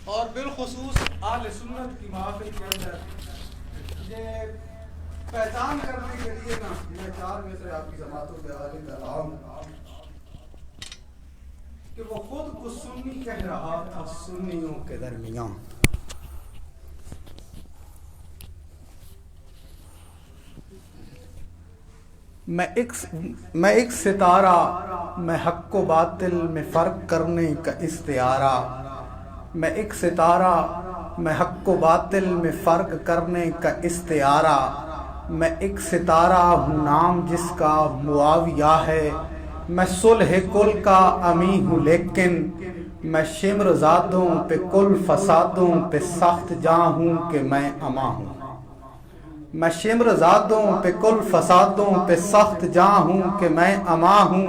اور بالخصوص اہل سنت کی محافل کے اندر یہ پہچان کرنے کے لیے نا میں چار میں سے آپ کی جماعتوں کے حوالے کر رہا ہوں کہ وہ خود کو سنی کہہ رہا تھا سنیوں کے درمیان. میں ایک ستارہ، میں حق و باطل میں فرق کرنے کا استعارہ. میں ایک ستارہ، میں حق و باطل میں فرق کرنے کا استعارہ. میں ایک ستارہ ہوں نام جس کا معاویہ ہے. میں صلح کل کا امی ہوں لیکن میں شمر زادوں پہ کل فسادوں پہ سخت جاں ہوں کہ میں اما ہوں. میں شمر زادوں پہ کل فسادوں پہ سخت جاں ہوں کہ میں اما ہوں.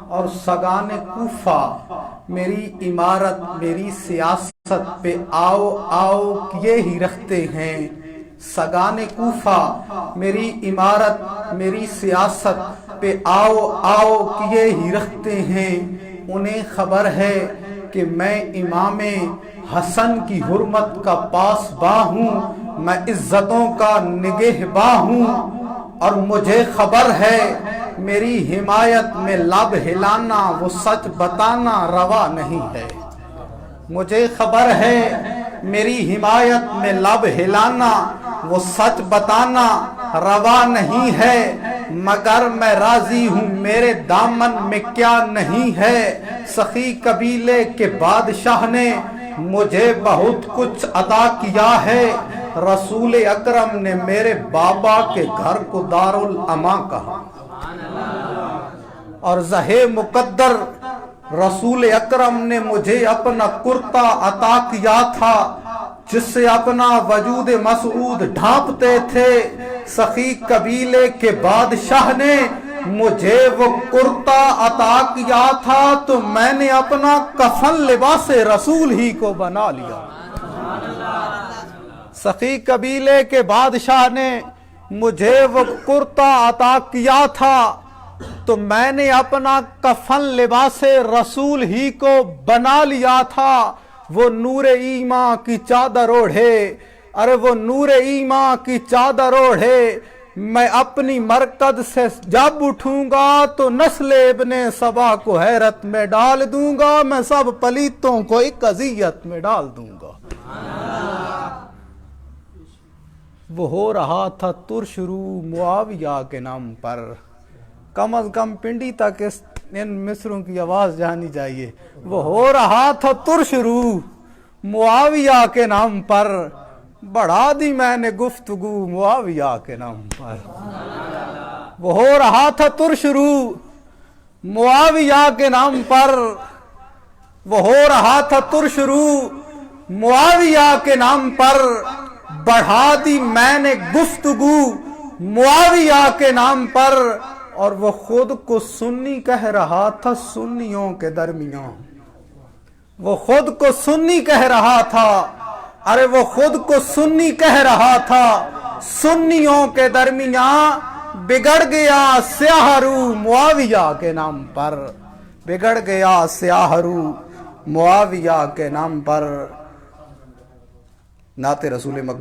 اور سگان کوفہ میری عمارت میری سیاست پہ آؤ آؤ کیے ہی رکھتے ہیں. سگان کوفہ میری عمارت میری سیاست پہ آؤ آؤ کیے ہی رکھتے ہیں. انہیں خبر ہے کہ میں امام حسن کی حرمت کا پاسباں ہوں. میں عزتوں کا نگہباں ہوں. اور مجھے خبر ہے میری حمایت میں لب ہلانا وہ سچ بتانا روا نہیں ہے. مجھے خبر ہے میری حمایت میں لب ہلانا وہ سچ بتانا روا نہیں ہے. مگر میں راضی ہوں میرے دامن میں کیا نہیں ہے. سخی قبیلے کے بادشاہ نے مجھے بہت کچھ عطا کیا ہے. رسول اکرم نے میرے بابا کے گھر کو دارالاما کہا. اور زہ مقدر رسول اکرم نے مجھے اپنا کرتا عطا کیا تھا جس سے اپنا وجود مسعود ڈھانپتے تھے. سخی قبیلے کے بادشاہ نے مجھے وہ کرتا عطا کیا تھا تو میں نے اپنا کفن لباس رسول ہی کو بنا لیا. سخی قبیلے کے بادشاہ نے مجھے وہ کرتا عطا کیا تھا تو میں نے اپنا کفن لباس رسول ہی کو بنا لیا تھا. وہ نور ایمان کی چادر اوڑھے، ارے وہ نور ایمان کی چادر اوڑھے. میں اپنی مرکز سے جب اٹھوں گا تو نسل ابن سبا کو حیرت میں ڈال دوں گا. میں سب پلیتوں کو ایک اذیت میں ڈال دوں گا. وہ ہو رہا تھا ترشرو معاویہ کے نام پر. کم از کم پنڈی تک ان مصروں کی آواز جانی چاہیے. وہ ہو رہا تھا ترشرو معاویہ کے نام پر. بڑھا دی میں نے گفتگو معاویہ کے نام پر. وہ ہو رہا تھا ترشرو معاویہ کے نام پر. وہ ہو رہا تھا ترشرو معاویہ کے نام پر. بڑھا دی میں نے گفتگو معاویہ کے نام پر. اور وہ خود کو سنی کہہ رہا تھا سنیوں کے درمیان. وہ خود کو سنی کہہ رہا تھا، ارے وہ خود کو سنی کہہ رہا تھا سنیوں کے درمیان. بگڑ گیا سیاہ رو معاویہ کے نام پر. بگڑ گیا سیاہ رو معاویہ کے نام پر. نعت رسول مقبول